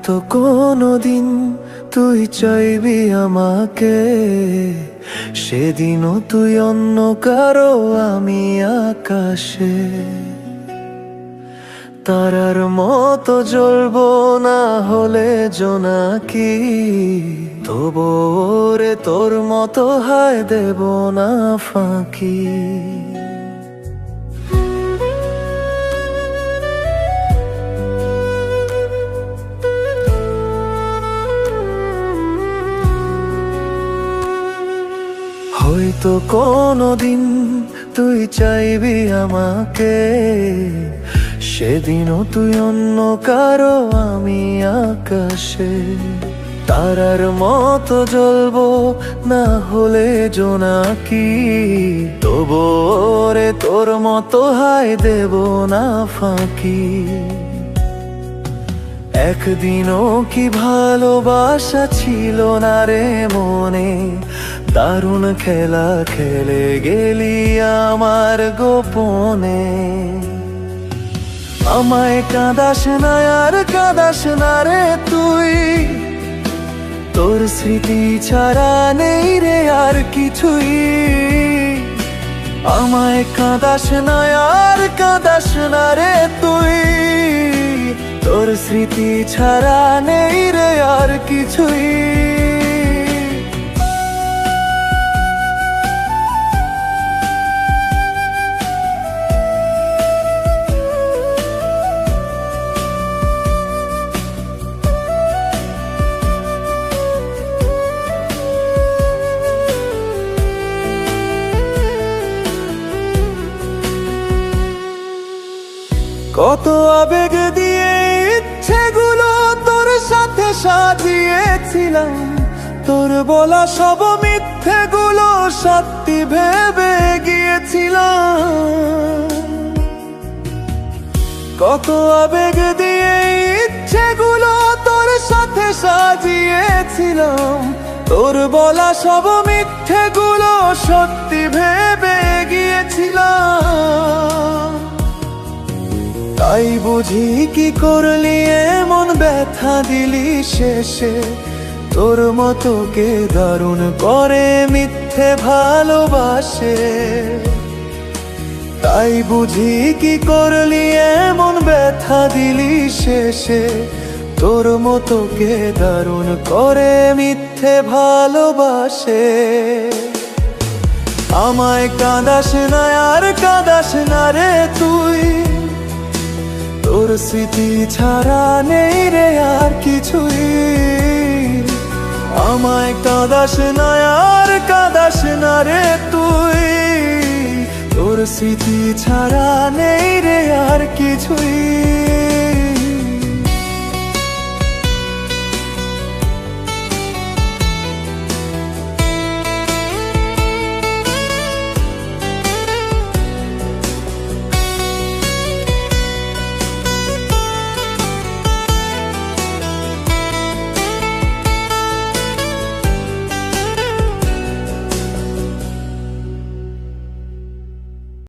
হয়তো কোনোদিন তুই চাইবি আমাকে, সেদিনও তুই অন্য কারো আমি আকাশে। তারার মতো জ্বলবো না হলে জোনাকি, তবু রে তোর মতো হায় দেব না ফাঁকি। হয়তো কোনোদিন তুই চাইবি আমাকে, সেদিনও তুই অন্য কারো আমি আকাশে। তারার মতো জ্বলবো না হলে জোনাকি, তবু রে তোর মতো হায় দেব না ফাঁকি। একদিনও কি ভালোবাসা ছিল না রে মনে, দারুণ খেলা খেলে গেলি আমার গোপনে। আমায় কাঁদাস না আর কাঁদাস না রে তুই, তোর স্মৃতি ছাড়া নেই রে আর কিছুই। আমায় কাঁদাস না আর কাঁদাস না রে তুই, তোর স্মৃতি ছাড়া নেই রে আর কিছুই। কত আবেগ দিয়ে ইচ্ছেগুলো তোর সাথে সাজিয়েছিলাম, তোর বলা সব মিথ্যেগুলো সত্যি ভেবে গিয়েছিলাম। কত আবেগ দিয়ে ইচ্ছেগুলো তোর সাথে সাজিয়েছিলাম, তোর বলা সব মিথ্যেগুলো সত্যি ভেবে গিয়েছিলাম। তাই বুঝি কি করলি এমন ব্যথা দিলি শেষে, তোর মতো কে দারুণ করে মিথ্যে ভালোবাসে। তাই বুঝি কি করলি এমন ব্যথা দিলি শেষে, তোর মতো কে দারুণ করে মিথ্যে ভালোবাসে। আমায় কাঁদাস না আর কাঁদাস না রে তুই, তোর স্মৃতি ছাড়া নেই রে আর কিছুই। আমায় কাঁদাস না আর কাঁদাস না রে তুই, তোর স্মৃতি ছাড়া নেই রে আর কিছুই।